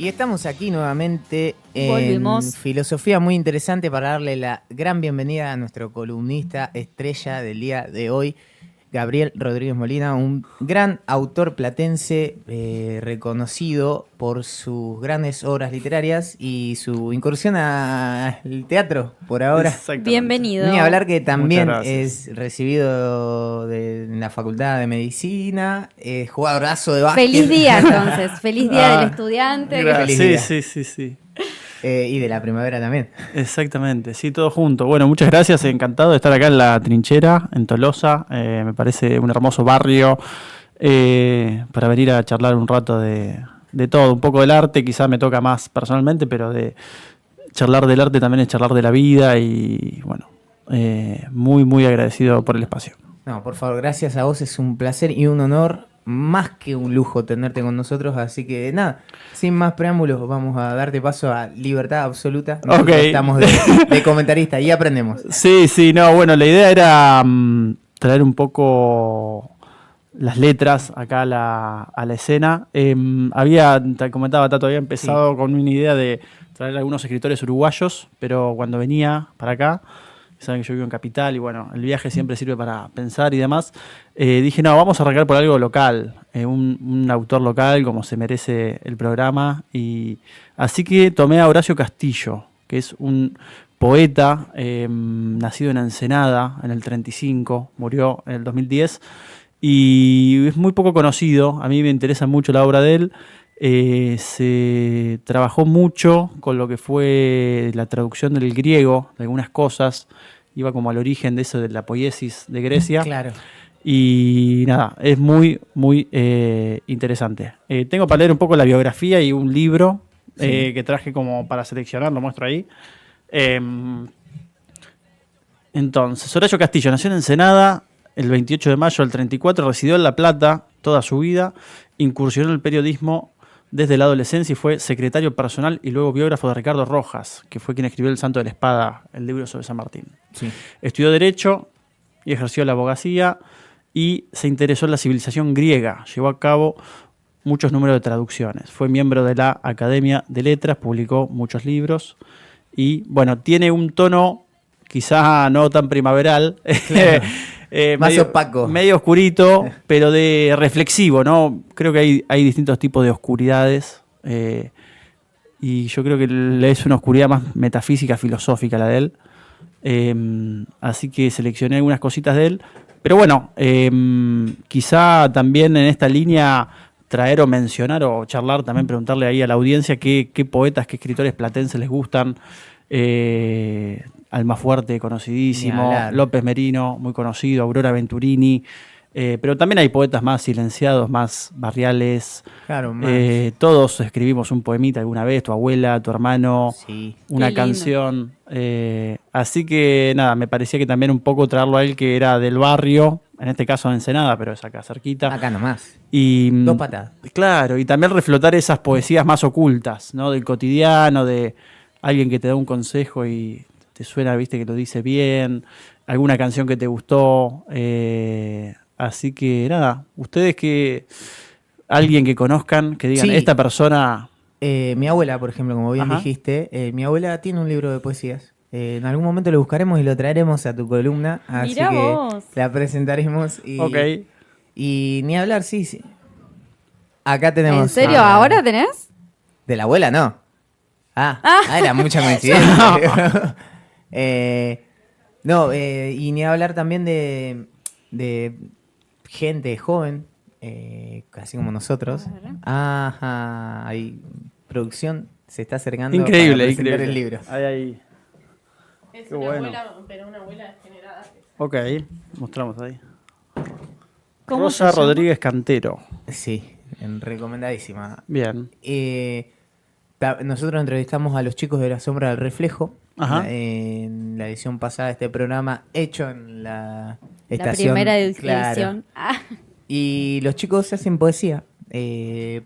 Y estamos aquí nuevamente en Volvimos. Filosofía Muy Interesante para darle la gran bienvenida a nuestro columnista estrella del día de hoy, Gabriel Rodríguez Molina, un gran autor platense reconocido por sus grandes obras literarias y su incursión al teatro por ahora. Bienvenido. Ni hablar que también Muchas es recibido en la Facultad de Medicina, jugadorazo de básquet. Feliz día entonces, feliz día del estudiante. Feliz día. Sí. Y de la primavera también. Exactamente, sí, todo junto. Bueno, muchas gracias, encantado de estar acá en La Trinchera, en Tolosa. Me parece un hermoso barrio para venir a charlar un rato de todo, un poco del arte, quizás me toca más personalmente, pero de charlar del arte también es charlar de la vida y bueno, muy agradecido por el espacio. No, por favor, gracias a vos, es un placer y un honor, más que un lujo tenerte con nosotros, así que nada, sin más preámbulos, vamos a darte paso a libertad absoluta. Nosotros estamos de comentarista y aprendemos. Sí, no, bueno, la idea era traer un poco las letras acá a la escena. Te comentaba, Tato, había empezado con una idea de traer algunos escritores uruguayos, pero cuando venía para acá, saben que yo vivo en Capital y bueno, el viaje siempre sirve para pensar y demás, dije, no, vamos a arrancar por algo local, un autor local como se merece el programa, y así que tomé a Horacio Castillo, que es un poeta nacido en Ensenada en el 35, murió en el 2010 y es muy poco conocido. A mí me interesa mucho la obra de él. Se trabajó mucho con lo que fue la traducción del griego de algunas cosas, iba como al origen de eso de la poiesis de Grecia. Claro. Y nada, es muy interesante. Tengo para leer un poco la biografía y un libro que traje como para seleccionar, lo muestro ahí. Entonces, Horacio Castillo nació en Ensenada el 28 de mayo del 34, residió en La Plata toda su vida, incursionó en el periodismo desde la adolescencia y fue secretario personal y luego biógrafo de Ricardo Rojas, que fue quien escribió El Santo de la Espada, el libro sobre San Martín. Sí. Estudió Derecho y ejerció la abogacía y se interesó en la civilización griega. Llevó a cabo muchos números de traducciones. Fue miembro de la Academia de Letras, publicó muchos libros y, bueno, tiene un tono quizá no tan primaveral, Claro. Más medio opaco. medio oscurito, pero de reflexivo, ¿no? Creo que hay distintos tipos de oscuridades y yo creo que es una oscuridad más metafísica, filosófica la de él. Así que seleccioné algunas cositas de él. Pero bueno, quizá también en esta línea traer o mencionar o charlar, también preguntarle ahí a la audiencia qué poetas, qué escritores platenses les gustan. Almafuerte, conocidísimo, López Merino, muy conocido, Aurora Venturini, pero también hay poetas más silenciados, más barriales. Claro, más. Todos escribimos un poemita alguna vez, tu abuela, tu hermano, Sí. una canción. Así que nada, me parecía que también un poco traerlo a él, que era del barrio, en este caso de Ensenada, pero es acá cerquita. Acá nomás. Y, 2 patadas. Claro, y también reflotar esas poesías más ocultas, ¿no? Del cotidiano, de alguien que te da un consejo y te suena, viste, que lo dice bien, alguna canción que te gustó. Así que nada, ustedes alguien que conozcan, que digan, Sí. esta persona... Mi abuela, por ejemplo, como bien dijiste, mi abuela tiene un libro de poesías. En algún momento lo buscaremos y lo traeremos a tu columna. Así Mirá que vos. la presentaremos. Ok. Y ni hablar, sí. Acá tenemos. ¿En serio? ¿Ahora tenés? De la abuela, no. Era mucha coincidencia. Y ni hablar también de gente joven, así como nosotros. Ajá, ahí producción se está acercando Increíble, para presentar increíble. el libro. Ahí. Es Qué una bueno. abuela, pero una abuela degenerada. Ok, mostramos ahí. ¿Cómo Rosa se llama? Rodríguez Cantero. Sí, recomendadísima. Bien. Nosotros entrevistamos a los chicos de La Sombra del Reflejo. Ajá. En la edición pasada de este programa, hecho en la La estación. primera Claro. edición. Y los chicos hacen poesía.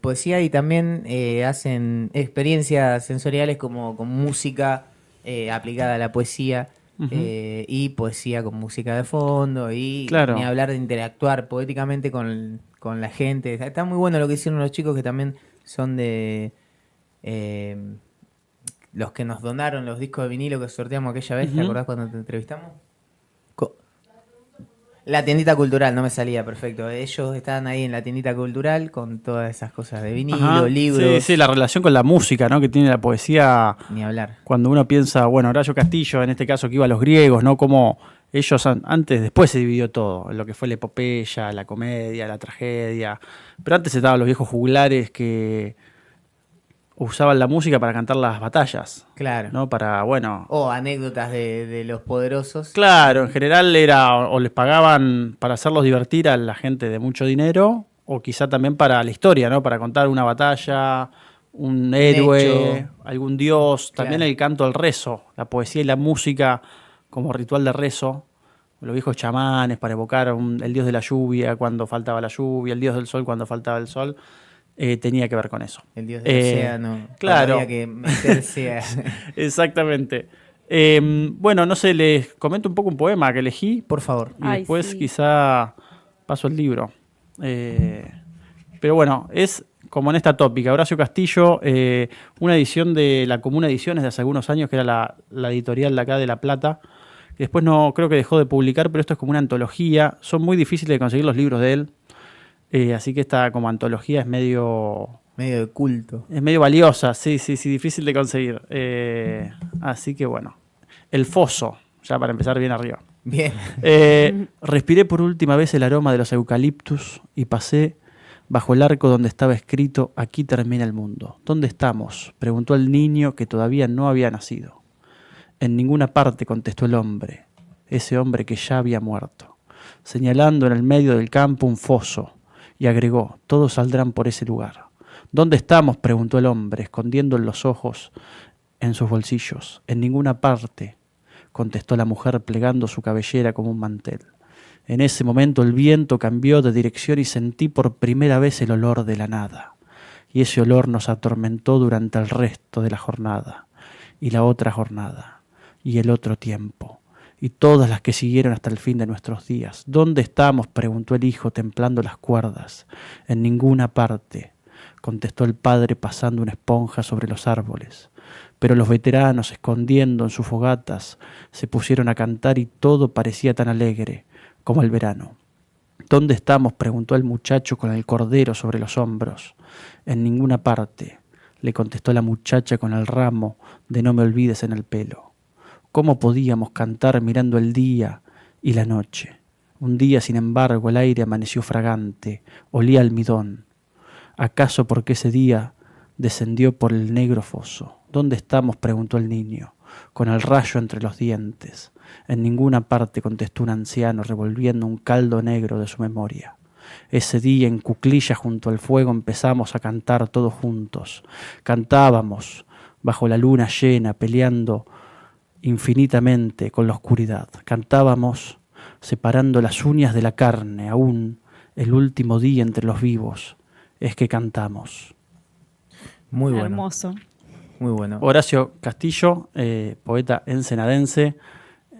Poesía y también hacen experiencias sensoriales como con música aplicada a la poesía. Ujú. Y poesía con música de fondo. Y Claro. ni hablar de interactuar poéticamente con la gente. Está muy bueno lo que hicieron los chicos, que también son de eh, los que nos donaron los discos de vinilo que sorteamos aquella vez, ¿te Ujú. acordás cuando te entrevistamos? La tiendita cultural, no me salía, perfecto. Ellos estaban ahí en la tiendita cultural con todas esas cosas de vinilo, Ajá. libros, Sí, sí, la relación con la música, ¿no? Que tiene la poesía. ni hablar. Cuando uno piensa, bueno, Horacio Castillo, en este caso que iba a los griegos, ¿no? Como ellos después se dividió todo, lo que fue la epopeya, la comedia, la tragedia. Pero antes estaban los viejos juglares que usaban la música para cantar las batallas, Claro. ¿no? Para, bueno, O anécdotas de los poderosos. claro, en general era o les pagaban para hacerlos divertir a la gente de mucho dinero, o quizá también para la historia, ¿no? Para contar una batalla, un héroe, hecho. algún dios. También Claro. el canto al rezo, la poesía y la música como ritual de rezo. Los viejos chamanes para evocar el dios de la lluvia cuando faltaba la lluvia, el dios del sol cuando faltaba el sol. Tenía que ver con eso. El dios del océano. cuando Claro. Había que meterse a... Exactamente. Bueno, no sé, les comento un poco un poema que elegí Por favor. y Ay, después sí. quizá paso el libro. Pero bueno, es como en esta tópica. Horacio Castillo, una edición de la Comuna Ediciones de hace algunos años, que era la editorial de acá de La Plata. Que después no creo que dejó de publicar, pero esto es como una antología. Son muy difíciles de conseguir los libros de él. Así que esta como antología es medio Medio de culto. valiosa, sí, difícil de conseguir. Así que bueno, El Foso, ya para empezar bien arriba. Bien. Respiré por última vez el aroma de los eucaliptus y pasé bajo el arco donde estaba escrito: aquí termina el mundo. ¿Dónde estamos?, preguntó el niño que todavía no había nacido. En ninguna parte, contestó el hombre, ese hombre que ya había muerto, señalando en el medio del campo un foso, y agregó: todos saldrán por ese lugar. ¿Dónde estamos?, preguntó el hombre, escondiendo los ojos en sus bolsillos. En ninguna parte, contestó la mujer, plegando su cabellera como un mantel. En ese momento el viento cambió de dirección y sentí por primera vez el olor de la nada. Y ese olor nos atormentó durante el resto de la jornada, y la otra jornada, y el otro tiempo, y todas las que siguieron hasta el fin de nuestros días. ¿Dónde estamos?, preguntó el hijo, templando las cuerdas. En ninguna parte, contestó el padre, pasando una esponja sobre los árboles. Pero los veteranos, escondiendo en sus fogatas, se pusieron a cantar y todo parecía tan alegre como el verano. ¿Dónde estamos?, preguntó el muchacho con el cordero sobre los hombros. En ninguna parte, le contestó la muchacha con el ramo de no me olvides en el pelo. ¿Cómo podíamos cantar mirando el día y la noche? Un día, sin embargo, el aire amaneció fragante, olía a almidón. ¿Acaso porque ese día descendió por el negro foso? ¿Dónde estamos?, preguntó el niño, con el rayo entre los dientes. En ninguna parte, contestó un anciano, revolviendo un caldo negro de su memoria. Ese día, en cuclillas junto al fuego, empezamos a cantar todos juntos. Cantábamos bajo la luna llena, peleando infinitamente con la oscuridad. Cantábamos separando las uñas de la carne, aún el último día entre los vivos. Es que cantamos. Muy bueno. Hermoso. Muy bueno. Horacio Castillo, poeta ensenadense,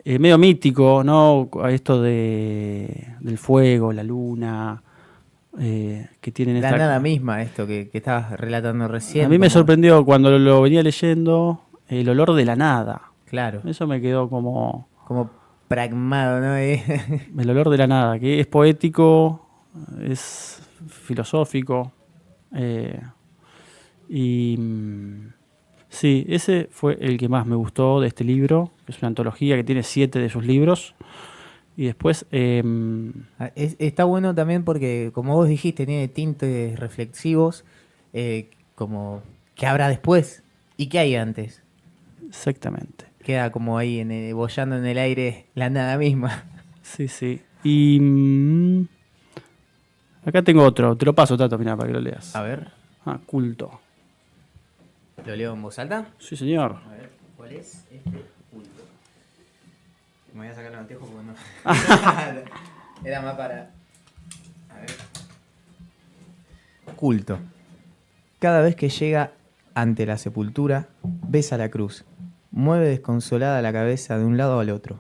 medio mítico, ¿no? Esto del fuego, la luna, que tienen La esta... nada misma, esto que estabas relatando recién. A mí me como- sorprendió cuando lo venía leyendo el olor de la nada. Claro. Eso me quedó como Como pragmado, ¿no? el olor de la nada, que es poético, es filosófico. Sí, ese fue el que más me gustó de este libro. Es una antología que tiene 7 de sus libros. Y después, Está bueno también porque, como vos dijiste, tiene tintes reflexivos, como ¿qué habrá después? ¿Y qué hay antes? exactamente. Queda como ahí boyando en el aire la nada misma. Sí, sí. Y acá tengo otro. Te lo paso, Tato, mirá, para que lo leas. A ver, Ah, culto. ¿lo leo en voz alta? Sí, señor. A ver, ¿cuál es este culto? Me voy a sacar los anteojos porque no. Era más para. A ver. Culto. Cada vez que llega ante la sepultura, besa la cruz, mueve desconsolada la cabeza de un lado al otro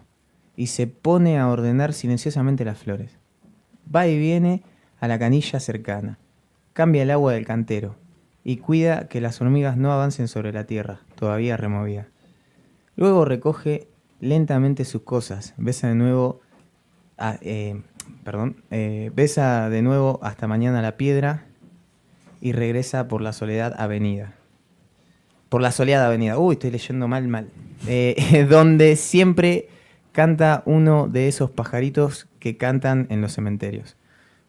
y se pone a ordenar silenciosamente las flores. Va y viene a la canilla cercana, cambia el agua del cantero, y cuida que las hormigas no avancen sobre la tierra, todavía removida. Luego recoge lentamente sus cosas, besa de nuevo hasta mañana la piedra y regresa por la soleada avenida. Uy, estoy leyendo mal. Donde siempre canta uno de esos pajaritos que cantan en los cementerios.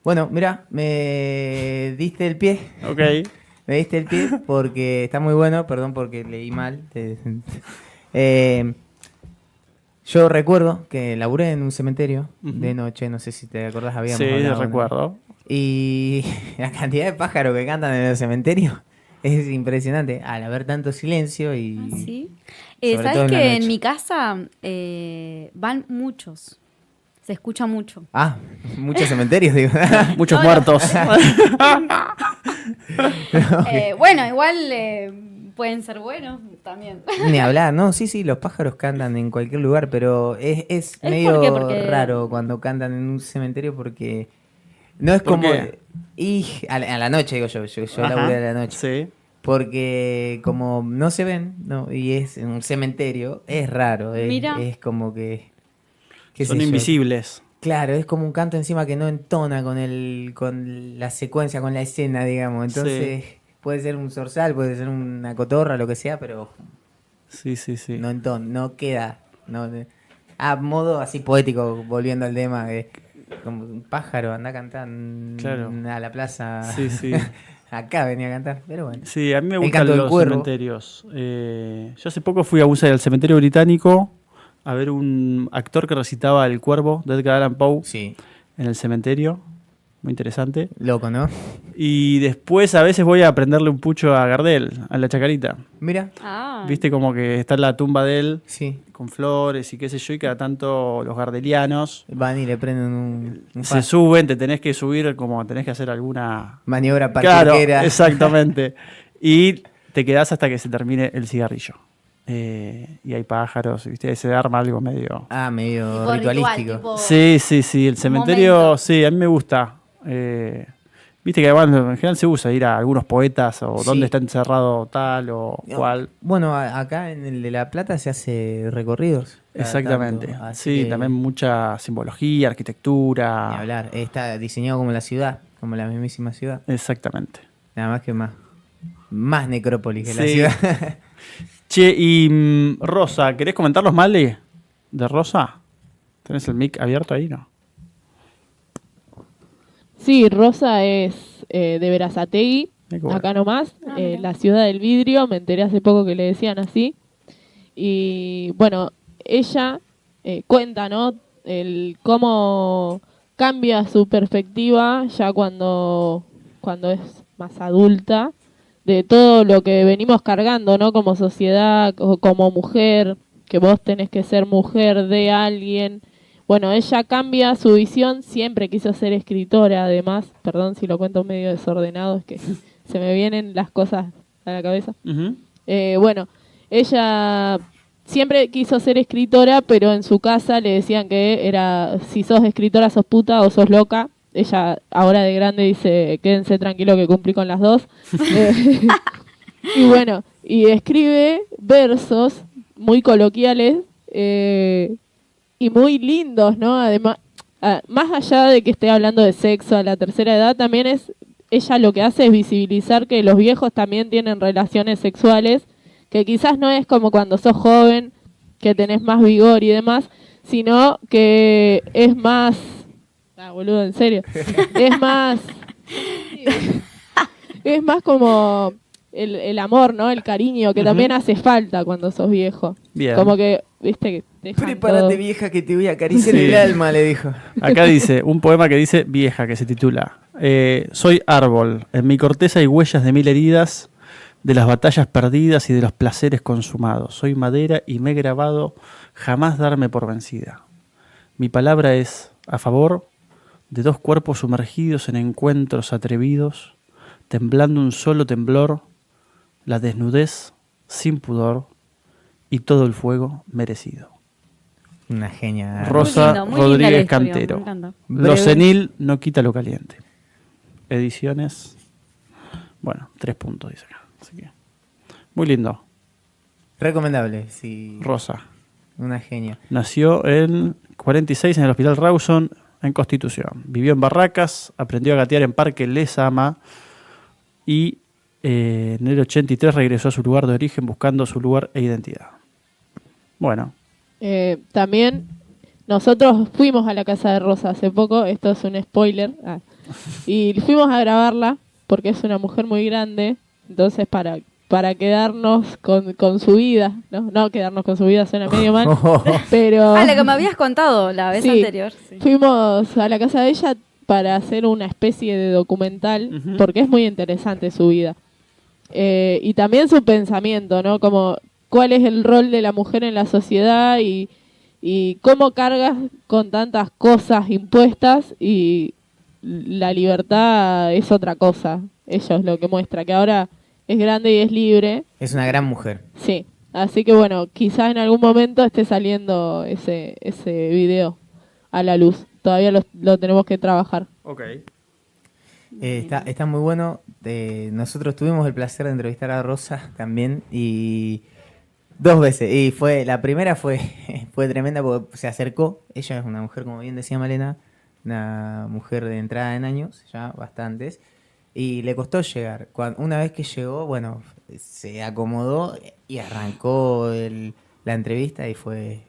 Bueno, mira, me diste el pie. Ok. Me diste el pie porque está muy bueno, perdón porque leí mal. Yo recuerdo que laburé en un cementerio de noche, no sé si te acordás, habíamos Sí, hablado, ¿no? recuerdo. Y la cantidad de pájaros que cantan en el cementerio es impresionante, al haber tanto silencio y... Ah, sí. sobre todo ¿Sabes en la que noche. en mi casa van muchos? Se escucha mucho. Ah, muchos cementerios, digo. Muchos No, muertos. Bueno, igual pueden ser buenos también. Ni hablar, ¿no? Sí, los pájaros cantan en cualquier lugar, pero es medio por qué? Porque- raro cuando cantan en un cementerio porque no es ¿Por como... qué? Y a la noche, digo yo Ajá. laburé a la noche. Sí. Porque como no se ven, ¿no? Y es en un cementerio, es raro, Mira. es como que... qué Son sé yo. invisibles. Claro, es como un canto encima que no entona con la secuencia, con la escena, digamos. Entonces, puede ser un zorzal, puede ser una cotorra, lo que sea, pero Sí. no entona, no queda. No, a modo así poético, volviendo al tema, como un pájaro anda a cantar Claro. a la plaza. Sí. Acá venía a cantar, pero bueno. Sí, a mí me El gustan canto del los cuervo. cementerios. Yo hace poco fui al cementerio británico a ver un actor que recitaba El Cuervo de Edgar Allan Poe Sí, en el cementerio. Muy interesante. loco, ¿no? Y después a veces voy a prenderle un pucho a Gardel, a la Chacarita. Mira, Ah. Viste como que está la tumba de él sí. con flores y qué sé yo, y cada tanto los gardelianos Van y le prenden un se suben, te tenés que subir como tenés que hacer alguna... maniobra Claro, parquera. exactamente. Y te quedás hasta que se termine el cigarrillo. Y hay pájaros, ¿viste? Ahí se arma algo medio... Ah, medio Tipo ritualístico. tipo- Sí, el cementerio, momento. sí, a mí me gusta. Viste que además en general se usa ir a algunos poetas o Sí. dónde está encerrado tal o No, cual. Bueno, acá en el de La Plata se hace recorridos. cada Exactamente. tanto, así Sí, que también mucha simbología, ni arquitectura. hablar. Está diseñado como la ciudad, como la mismísima ciudad. Exactamente. Nada más que más necrópolis que la Sí. ciudad. Che, y Rosa, ¿querés comentar los males de Rosa? ¿Tenés el mic abierto ahí, no? Sí, Rosa es de Berazategui, Qué bueno. acá nomás, mira. la ciudad del vidrio, me enteré hace poco que le decían así. Y bueno, ella cuenta, ¿no? El cómo cambia su perspectiva ya cuando es más adulta, de todo lo que venimos cargando, ¿no? Como sociedad, o como mujer, que vos tenés que ser mujer de alguien. Bueno, ella cambia su visión, siempre quiso ser escritora, además, perdón si lo cuento medio desordenado, es que se me vienen las cosas a la cabeza. Ujú. Bueno, ella siempre quiso ser escritora, pero en su casa le decían que era, si sos escritora sos puta o sos loca. Ella ahora de grande dice, quédense tranquilo que cumplí con las dos. Y bueno, y escribe versos muy coloquiales y muy lindos, ¿no? Además, más allá de que esté hablando de sexo a la tercera edad, también ella lo que hace es visibilizar que los viejos también tienen relaciones sexuales, que quizás no es como cuando sos joven, que tenés más vigor y demás, sino que es más... Ah, boludo, en serio. Es más... es más como el amor, ¿no? El cariño, que también hace falta cuando sos viejo. Bien. Como que, viste, que dejan Prepárate, todo. vieja, que te voy a acariciar Sí. el alma, le dijo. Acá dice, un poema que dice Vieja, que se titula Soy árbol, en mi corteza hay huellas de 1000 heridas, de las batallas perdidas y de los placeres consumados. Soy madera y me he grabado jamás darme por vencida. Mi palabra es a favor de dos cuerpos sumergidos en encuentros atrevidos, temblando un solo temblor, la desnudez sin pudor y todo el fuego merecido. Una genia. Rosa muy linda la Rodríguez historia, Cantero. me encanta. Lo Breve. senil no quita lo caliente. Ediciones. Bueno, 3 puntos dice acá. Así que, muy lindo. Recomendable, sí. Rosa. Una genia. Nació en 46 en el Hospital Rawson, en Constitución. Vivió en Barracas, aprendió a gatear en Parque Lezama y en el 83 regresó a su lugar de origen buscando su lugar e identidad. Bueno. También nosotros fuimos a la casa de Rosa hace poco, esto es un spoiler, y fuimos a grabarla porque es una mujer muy grande, entonces para quedarnos con su vida, no quedarnos con su vida suena medio mal, pero... lo que me habías contado la vez Sí, anterior. Sí. fuimos a la casa de ella para hacer una especie de documental, porque es muy interesante su vida. Y también su pensamiento, ¿no? Como cuál es el rol de la mujer en la sociedad y cómo cargas con tantas cosas impuestas y la libertad es otra cosa. Eso es lo que muestra, que ahora es grande y es libre. Es una gran mujer. Sí, así que bueno, quizás en algún momento esté saliendo ese video a la luz. Todavía lo tenemos que trabajar. Ok. Está muy bueno. Nosotros tuvimos el placer de entrevistar a Rosa también y 2 veces. Y la primera fue tremenda porque se acercó. Ella es una mujer, como bien decía Malena, una mujer de entrada en años, ya bastantes. Y le costó llegar. Una vez que llegó, bueno, se acomodó y arrancó la entrevista y fue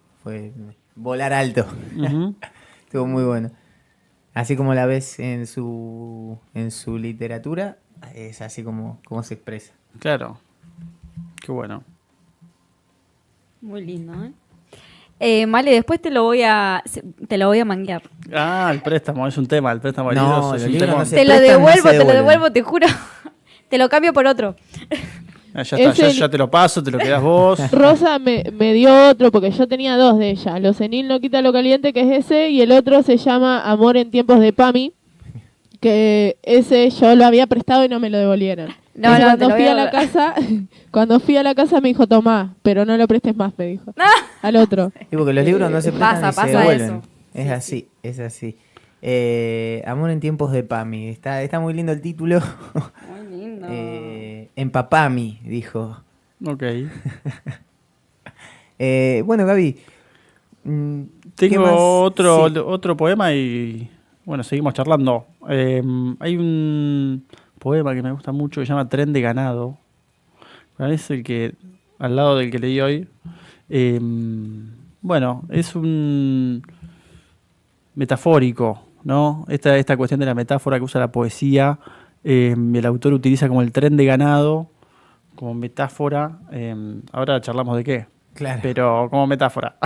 volar alto. Uh-huh. Estuvo muy bueno. Así como la ves en su literatura, es así como se expresa. Claro. Qué bueno. Muy lindo, ¿eh? Male, después te lo voy a manguear. Ah, el préstamo, es un tema, el préstamo. No, es los un libros temón. no se Te lo prestan, no devuelvo, se devuelven. te juro. Te lo cambio por otro. Ya está, ya te lo paso, te lo quedás vos. Rosa me dio otro, porque yo tenía 2 de ella. Lo senil no quita lo caliente, que es ese, y el otro se llama Amor en tiempos de Pami, que ese yo lo había prestado y no me lo devolvieron. No, Entonces, no, te cuando lo fui voy a a- la casa, cuando fui a la casa me dijo, tomá, pero no lo prestes más, me dijo. Al otro. Y porque los libros no se prestan Pasa, y se pasa devuelven. eso. Es Sí, así, es así. Amor en tiempos de Pami. Está muy lindo el título. Muy lindo. En Papami, dijo. Ok. Bueno, Gaby. ¿qué Tengo más? Sí. otro poema y bueno, seguimos charlando. Hay un poema que me gusta mucho que se llama Tren de Ganado. Es el que, al lado del que leí hoy. Bueno, es un metafórico, ¿no? Esta cuestión de la metáfora que usa la poesía, el autor utiliza como el tren de ganado, como metáfora. Ahora charlamos de qué. Claro. Pero como metáfora.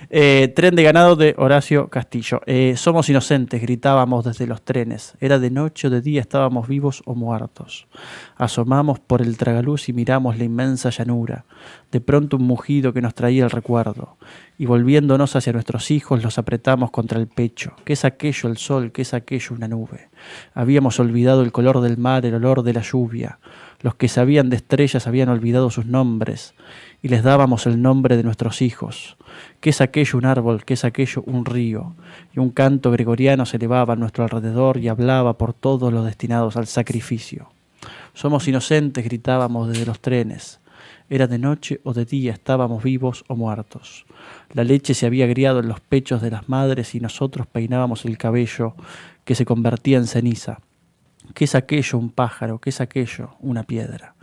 Tren de ganado de Horacio Castillo. Somos inocentes, gritábamos desde los trenes. Era de noche o de día, estábamos vivos o muertos. Asomamos por el tragaluz y miramos la inmensa llanura. De pronto un mugido que nos traía el recuerdo. Y volviéndonos hacia nuestros hijos, los apretamos contra el pecho. ¿Qué es aquello el sol? ¿Qué es aquello una nube? Habíamos olvidado el color del mar, el olor de la lluvia. Los que sabían de estrellas habían olvidado sus nombres y les dábamos el nombre de nuestros hijos. ¿Qué es aquello un árbol? ¿Qué es aquello un río? Y un canto gregoriano se elevaba a nuestro alrededor y hablaba por todos los destinados al sacrificio. Somos inocentes, gritábamos desde los trenes. Era de noche o de día, estábamos vivos o muertos. La leche se había agriado en los pechos de las madres y nosotros peinábamos el cabello que se convertía en ceniza. ¿Qué es aquello un pájaro? ¿Qué es aquello una piedra?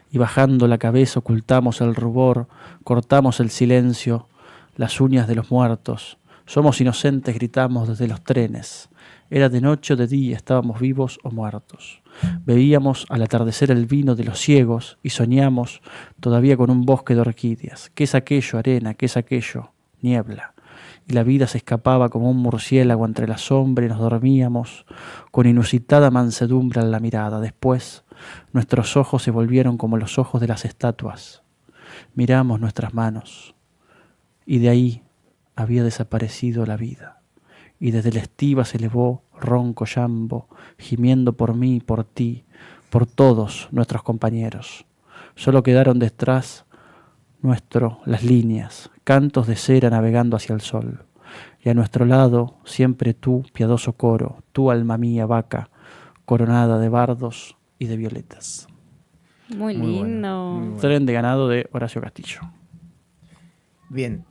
Y bajando la cabeza ocultamos el rubor, cortamos el silencio, las uñas de los muertos. Somos inocentes, gritamos desde los trenes. Era de noche o de día, estábamos vivos o muertos. Bebíamos al atardecer el vino de los ciegos y soñamos todavía con un bosque de orquídeas. ¿Qué es aquello, arena? ¿Qué es aquello? Niebla. Y la vida se escapaba como un murciélago entre la sombra y nos dormíamos con inusitada mansedumbre en la mirada. Después, nuestros ojos se volvieron como los ojos de las estatuas. Miramos nuestras manos y de ahí había desaparecido la vida. Y desde la estiva se elevó ronco llambo, gimiendo por mí, por ti, por todos nuestros compañeros. Solo quedaron detrás nuestro las líneas, cantos de cera navegando hacia el sol. Y a nuestro lado siempre tú, piadoso coro, tú alma mía, vaca, coronada de bardos y de violetas. Muy Muy lindo. bueno, muy bueno. Tren de ganado de Horacio Castillo. Bien,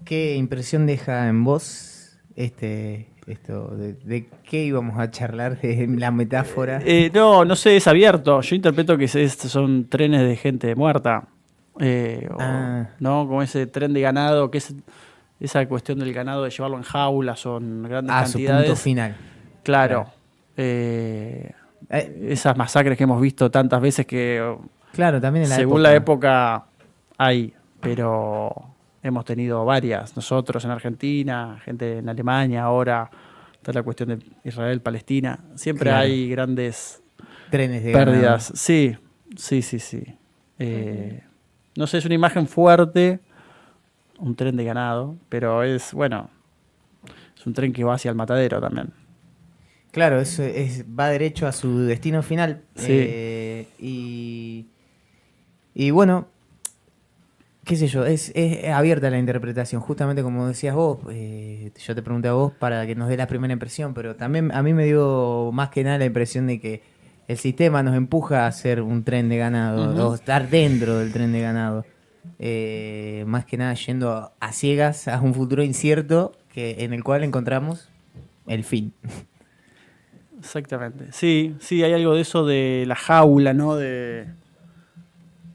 ¿qué impresión deja en vos esto de qué íbamos a charlar de la metáfora? No sé, es abierto. Yo interpreto que son trenes de gente muerta. ¿No? Como ese tren de ganado, que es esa cuestión del ganado de llevarlo en jaulas o en grandes Su cantidades. punto final. Claro. Eh, Esas masacres que hemos visto tantas veces que Claro, también en la según época. la época hay, pero hemos tenido varias. Nosotros en Argentina, gente en Alemania, ahora está la cuestión de Israel-Palestina. Siempre Claro. hay grandes Trenes de pérdidas. ganado. Sí. No sé, es una imagen fuerte, un tren de ganado, pero es un tren que va hacia el matadero también. Claro, va derecho a su destino final. Sí. Y bueno, qué sé yo, es abierta la interpretación. Justamente como decías vos, yo te pregunté a vos para que nos dé la primera impresión, pero también a mí me dio más que nada la impresión de que el sistema nos empuja a ser un tren de ganado, o estar dentro del tren de ganado. Más que nada yendo a ciegas a un futuro incierto en el cual encontramos el fin. Exactamente. Sí, hay algo de eso de la jaula, ¿no? De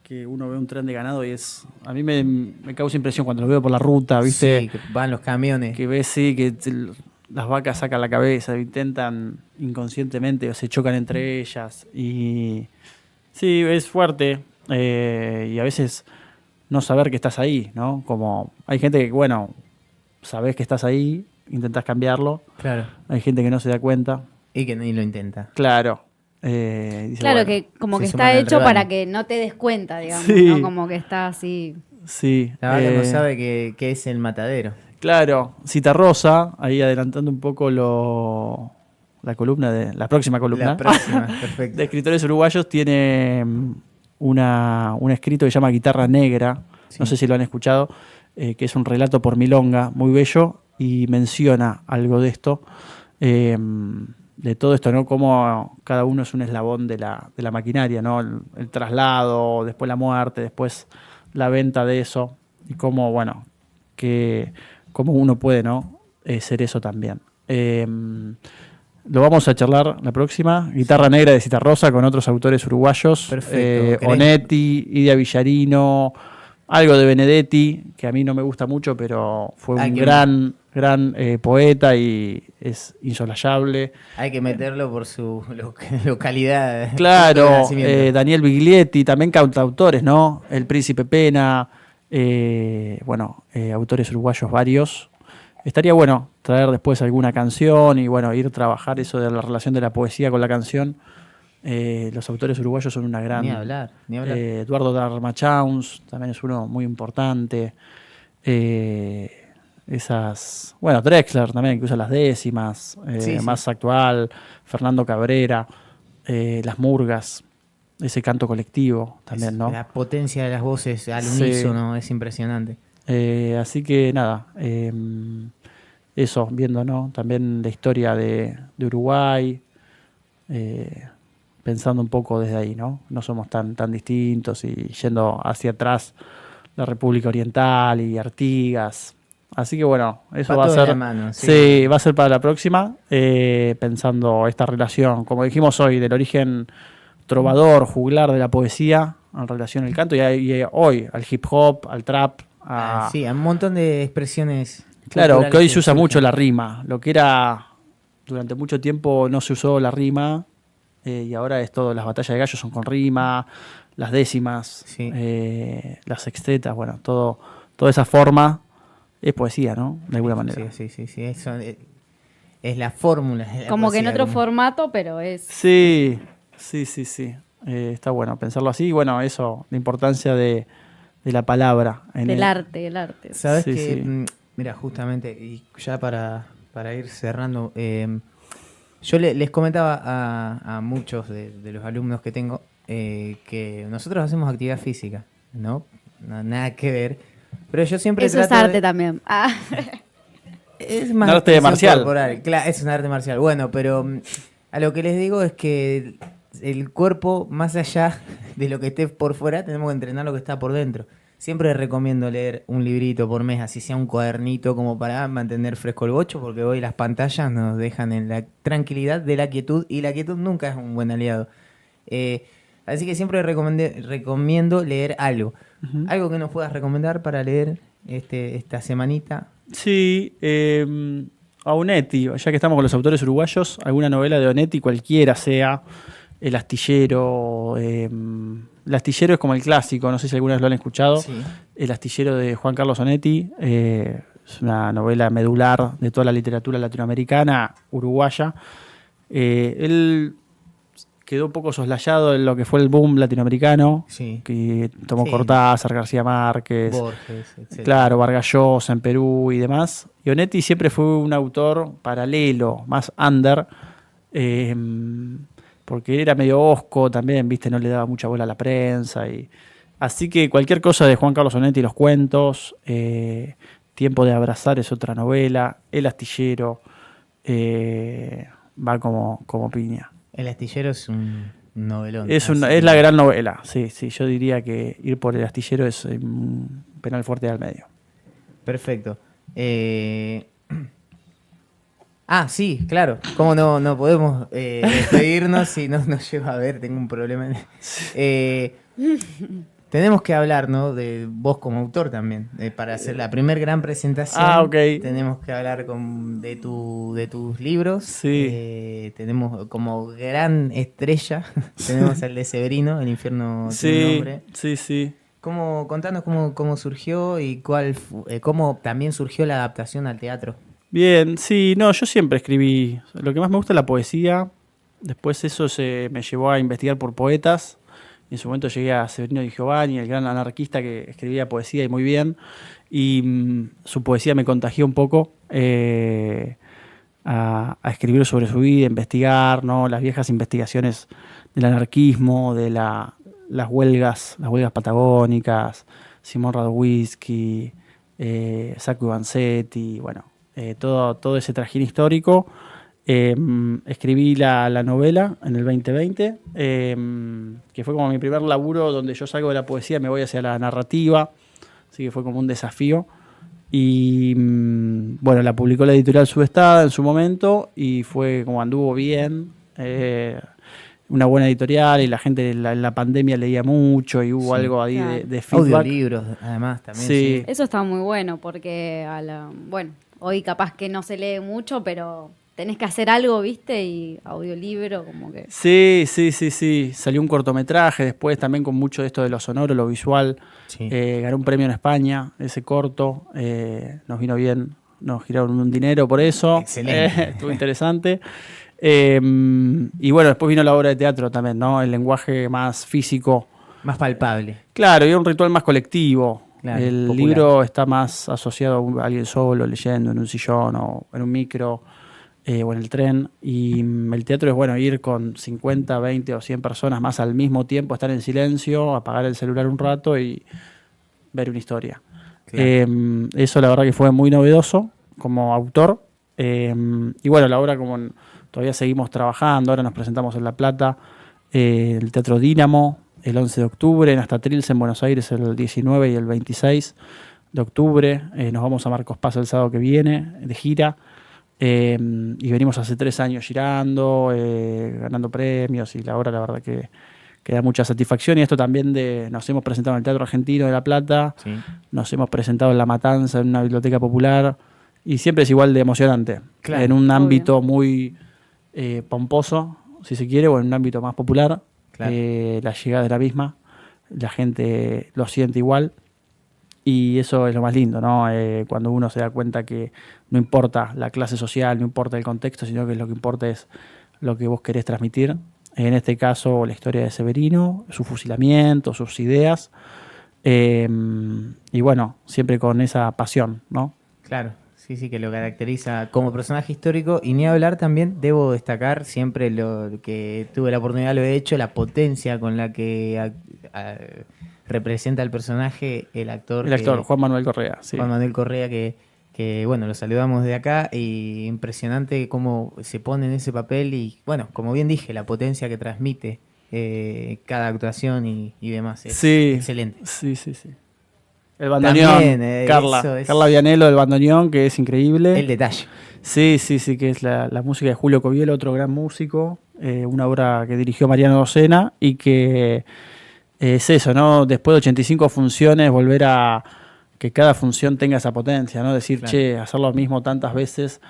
que uno ve un tren de ganado y a mí me causa impresión cuando lo veo por la ruta, ¿viste? Sí, que van los camiones. Que ves, las vacas sacan la cabeza, intentan inconscientemente o se chocan entre ellas. Y sí, es fuerte. Y a veces no saber que estás ahí, ¿no? Como hay gente que, sabés que estás ahí, intentás cambiarlo. Claro. Hay gente que no se da cuenta. Y que ni lo intenta. Claro. Dice, Claro, bueno, que como se que suman está al hecho rebaño. para que no te des cuenta, digamos, Sí. ¿no? Como que está así. sí. La vaca no sabe que es el matadero. Claro, Citarrosa, ahí adelantando un poco la columna la próxima columna La próxima, de perfecto. escritores uruguayos, tiene un escrito que se llama Guitarra Negra, Sí. no sé si lo han escuchado, que es un relato por milonga muy bello y menciona algo de esto, de todo esto, ¿no? Cómo cada uno es un eslabón de la maquinaria, ¿no? El traslado, después la muerte, después la venta de eso y cómo, cómo uno puede, ¿no? Ser eso también. Lo vamos a charlar la próxima. Guitarra Negra de Citarrosa con otros autores uruguayos. Perfecto. Onetti, Idia Villarino, algo de Benedetti, que a mí no me gusta mucho, pero fue un gran poeta y es insolayable. Hay que meterlo por su localidad. Claro, de nacimiento. Daniel Biglietti, también cantautores, ¿no? El Príncipe Pena, autores uruguayos varios. Estaría bueno traer después alguna canción y ir a trabajar eso de la relación de la poesía con la canción. Los autores uruguayos son una gran... Ni hablar. Eduardo Darmachauns también es uno muy importante. Drexler también, que usa las décimas, Sí. más actual. Fernando Cabrera, Las Murgas, ese canto colectivo también, ¿no? La potencia de las voces al Sí. unísono es impresionante. Así que nada, eso, viendo, ¿no? También la historia de Uruguay, pensando un poco desde ahí, ¿no? No somos tan distintos y yendo hacia atrás la República Oriental y Artigas. Así que eso va a Pato de ser... la mano, sí, va a ser para la próxima, pensando esta relación, como dijimos hoy, del origen trovador, juglar de la poesía en relación al canto y hoy al hip hop, al trap. Sí, hay un montón de expresiones. Claro, culturales que hoy se usa surgen. mucho la rima. Lo que era durante mucho tiempo no se usó la rima y ahora es todo. Las batallas de gallos son con rima, las décimas, Sí. las sextetas, toda esa forma es poesía, ¿no? De alguna manera. Sí. Eso es la fórmula. de la Como que en poesía, otro formato, pero es... Sí. Está bueno pensarlo así. Y eso, la importancia de la palabra. El arte. ¿Sabes Sí, qué? sí. Mira, justamente, y ya para ir cerrando, yo les comentaba a muchos de los alumnos que tengo que nosotros hacemos actividad física, ¿no? Nada que ver. Pero yo siempre Eso es trato arte de- también. Ah. Es más Un arte expresión marcial. corporal. Claro, es un arte marcial. Bueno, pero a lo que les digo es que el cuerpo, más allá de lo que esté por fuera, tenemos que entrenar lo que está por dentro. Siempre recomiendo leer un librito por mes, así sea un cuadernito, como para mantener fresco el bocho, porque hoy las pantallas nos dejan en la tranquilidad de la quietud, y la quietud nunca es un buen aliado. Así que siempre recomiendo leer algo. Algo que nos puedas recomendar para leer esta semanita. Sí, a Onetti, ya que estamos con los autores uruguayos, alguna novela de Onetti, cualquiera sea, El Astillero. El Astillero es como el clásico, no sé si alguna vez lo han escuchado. Sí. El Astillero de Juan Carlos Onetti, es una novela medular de toda la literatura latinoamericana, uruguaya. Él quedó un poco soslayado en lo que fue el boom latinoamericano, Sí. que tomó Sí. Cortázar, García Márquez, Borges, etc. claro, Vargas Llosa en Perú y demás. Y Onetti siempre fue un autor paralelo, más under, porque él era medio hosco también, viste, no le daba mucha bola a la prensa. Así que cualquier cosa de Juan Carlos Onetti, los cuentos, Tiempo de abrazar es otra novela, El Astillero, va como piña. El Astillero es un novelón. Es así la que- gran novela, sí, yo diría que ir por El Astillero es un penal fuerte al medio. Perfecto. Sí, claro. ¿Cómo no podemos despedirnos si no nos lleva a ver? Tengo un problema. Tenemos que hablar, ¿no? De vos como autor también. Para hacer la primer gran presentación. Ok. Tenemos que hablar de tus libros. Sí. Tenemos como gran estrella. Tenemos el de Severino, El infierno tiene un nombre. Sí. Contanos cómo surgió y cómo también surgió la adaptación al teatro. Bien, sí, no, yo siempre escribí. Lo que más me gusta es la poesía. Después eso me llevó a investigar por poetas. En su momento llegué a Severino Di Giovanni, el gran anarquista que escribía poesía y muy bien. Y su poesía me contagió un poco a escribir sobre su vida, a investigar, ¿no? Las viejas investigaciones del anarquismo, de las huelgas patagónicas, Simón Radowisky, Sacco y Vanzetti, bueno, todo ese trajín histórico. Escribí la novela en el 2020, que fue como mi primer laburo donde yo salgo de la poesía y me voy hacia la narrativa, así que fue como un desafío. Y bueno, la publicó la editorial Subestada en su momento y fue como anduvo bien, una buena editorial, y la gente en la pandemia leía mucho y hubo Sí. algo ahí Claro. de feedback. Audiolibros, además, también. Sí. Eso está muy bueno porque, bueno, hoy capaz que no se lee mucho, pero tenés que hacer algo, ¿viste? Y audiolibro, como que... Sí. Salió un cortometraje después también con mucho de esto de lo sonoro, lo visual. Sí. Ganó un premio en España, ese corto. Nos vino bien, nos giraron un dinero por eso. Excelente. Estuvo interesante. Y bueno, después vino la obra de teatro también, ¿no? El lenguaje más físico. Más palpable. Claro, y un ritual más colectivo. Claro, El popular. libro está más asociado a alguien solo, leyendo en un sillón o en un micro. O en el tren, y el teatro es bueno ir con 50, 20 o 100 personas más al mismo tiempo, estar en silencio, apagar el celular un rato y ver una historia. Claro. Eso la verdad que fue muy novedoso como autor. Y bueno, la obra como todavía seguimos trabajando, ahora nos presentamos en La Plata, el Teatro Dínamo, el 11 de octubre, en Hasta Trilce en Buenos Aires el 19 y el 26 de octubre. Nos vamos a Marcos Paz el sábado que viene, de gira. Y venimos hace 3 años girando, ganando premios, y la obra la verdad que da mucha satisfacción. Y esto también nos hemos presentado en el Teatro Argentino de La Plata, Sí. nos hemos presentado en La Matanza, en una biblioteca popular, y siempre es igual de emocionante, Claro, en un obvio. ámbito muy pomposo, si se quiere, o en un ámbito más popular. Claro. La llegada de la misma, la gente lo siente igual. Y eso es lo más lindo, ¿no? Cuando uno se da cuenta que no importa la clase social, no importa el contexto, sino que lo que importa es lo que vos querés transmitir. En este caso, la historia de Severino, su fusilamiento, sus ideas. Y bueno, siempre con esa pasión, ¿no? Claro, sí, que lo caracteriza como personaje histórico. Y ni hablar también, debo destacar siempre lo que tuve la oportunidad, lo he hecho, la potencia con la que representa el personaje el actor. El actor, Juan Manuel Correa, sí. Juan Manuel Correa, que bueno, lo saludamos de acá, y impresionante cómo se pone en ese papel y, bueno, como bien dije, la potencia que transmite cada actuación y demás. Es Sí, excelente. sí. El bandoneón, También, Carla. eso es- Carla Vianello del bandoneón, que es increíble. El detalle. Sí, que es la música de Julio Covielo, otro gran músico. Una obra que dirigió Mariano Docena y que es eso, ¿no? Después de 85 funciones, volver a que cada función tenga esa potencia, ¿no? Decir, Claro. che, hacer lo mismo tantas veces.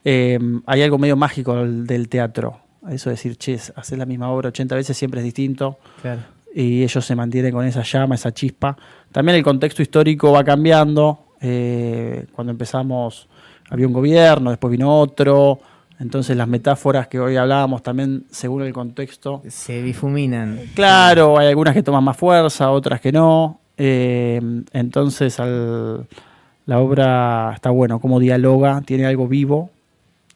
Hay algo medio mágico del teatro. Eso de decir, che, hacer la misma obra 80 veces siempre es distinto. Claro. Y ellos se mantienen con esa llama, esa chispa. También el contexto histórico va cambiando. Cuando empezamos había un gobierno, después vino otro. Entonces las metáforas que hoy hablábamos también, según el contexto, Se difuminan. claro, hay algunas que toman más fuerza, otras que no. Entonces la obra está bueno, cómo dialoga, tiene algo vivo,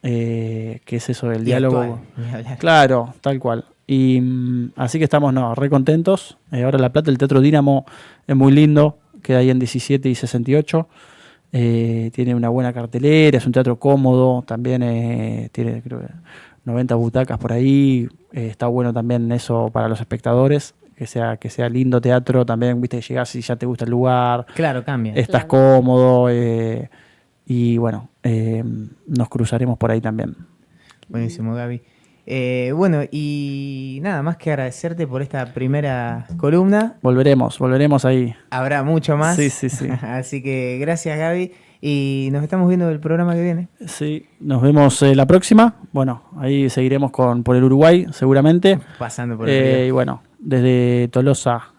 que es eso del Y diálogo. actual, ni hablar. Claro, tal cual. Y así que estamos re contentos. Ahora en La Plata, el Teatro Dínamo es muy lindo, queda ahí en 17 y 68. Tiene una buena cartelera, es un teatro cómodo, también tiene creo que 90 butacas por ahí. Está bueno también eso para los espectadores, que sea lindo teatro también, viste, que llegás y ya te gusta el lugar, Claro, cambia. estás Claro. cómodo, y bueno, nos cruzaremos por ahí también. Buenísimo, Gaby. Bueno, y nada más que agradecerte por esta primera columna. Volveremos ahí. Habrá mucho más. Sí, sí, sí. Así que gracias, Gaby. Y nos estamos viendo el programa que viene. Sí, nos vemos la próxima. Bueno, ahí seguiremos por el Uruguay, seguramente. Pasando por el río. Y bueno, desde Tolosa,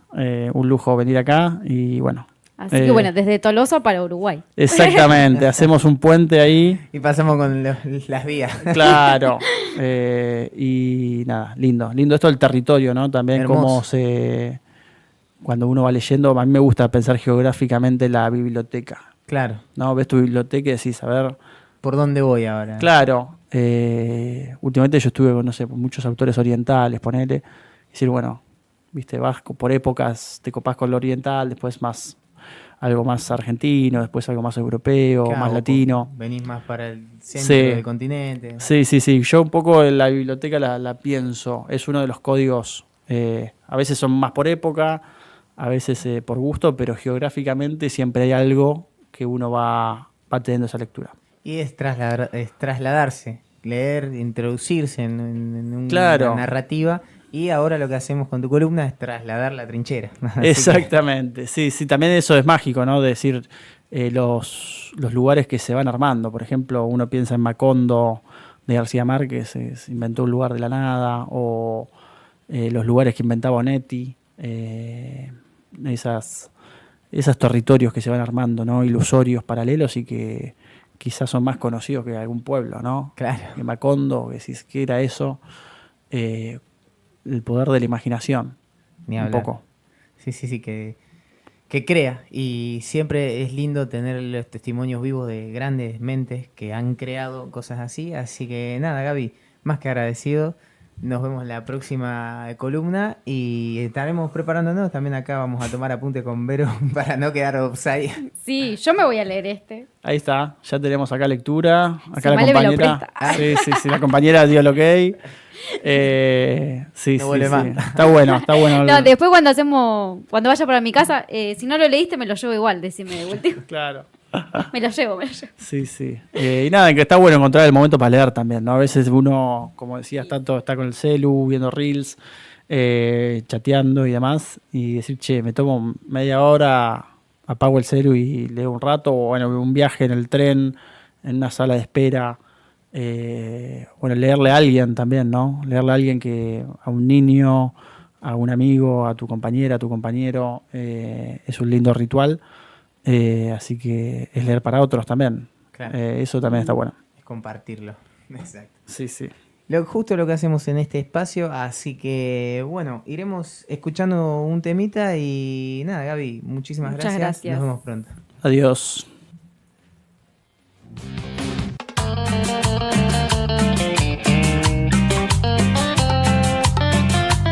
un lujo venir acá. Y bueno, Así que bueno, desde Tolosa para Uruguay. exactamente, hacemos un puente ahí. Y pasamos con las vías. Claro. Y nada, lindo esto del territorio, ¿no? También Hermoso. cuando uno va leyendo, a mí me gusta pensar geográficamente la biblioteca, Claro. ¿no? Ves tu biblioteca y decís, a ver, ¿Por dónde voy ahora? claro, últimamente yo estuve con, no sé, con muchos autores orientales, ponele, y decir, bueno, viste, vas por épocas, te copás con lo oriental, después algo más argentino, después algo más europeo, Claro, más vos latino. Venís más para el centro Sí. del continente. Sí. Yo un poco en la biblioteca la pienso. Es uno de los códigos. A veces son más por época, a veces por gusto, pero geográficamente siempre hay algo que uno va teniendo esa lectura. Y es trasladarse, leer, introducirse en una Claro. narrativa. Y ahora lo que hacemos con tu columna es trasladar la trinchera. Así que- Exactamente. Sí, también eso es mágico, ¿no? De decir los lugares que se van armando. Por ejemplo, uno piensa en Macondo de García Márquez, se inventó un lugar de la nada, o los lugares que inventaba Onetti, esos territorios que se van armando, ¿no? Ilusorios, paralelos y que quizás son más conocidos que algún pueblo, ¿no? Claro. Que Macondo, que decís, ¿qué era eso? El poder de la imaginación, Ni un hablar. poco. Sí, que crea. Y siempre es lindo tener los testimonios vivos de grandes mentes que han creado cosas así. Así que nada, Gaby, más que agradecido. Nos vemos en la próxima columna y estaremos preparándonos. También acá vamos a tomar apunte con Vero para no quedar offside. Sí, yo me voy a leer este. Ahí está, ya tenemos acá lectura. Acá Si la Male me lo compañera. presta. Sí, la compañera dio el ok. Sí. No vuelve más. Está bueno. No, después cuando vaya para mi casa, si no lo leíste, me lo llevo igual, decime de vuelta. Claro. Me lo llevo. Sí. Y nada, que está bueno encontrar el momento para leer también, ¿no? A veces uno, como decías, tanto está con el celu, viendo reels, chateando y demás, y decir, che, me tomo media hora, apago el celu y leo un rato, o bueno, un viaje en el tren, en una sala de espera. Bueno, leerle a alguien también, ¿no? Leerle a alguien a un niño, a un amigo, a tu compañera, a tu compañero, es un lindo ritual. Así que es leer para otros también. Claro. Eso también está bueno. Es compartirlo. Exacto. Sí. Justo lo que hacemos en este espacio, así que bueno, iremos escuchando un temita y nada, Gaby, muchísimas Muchas gracias. Nos vemos pronto. Adiós.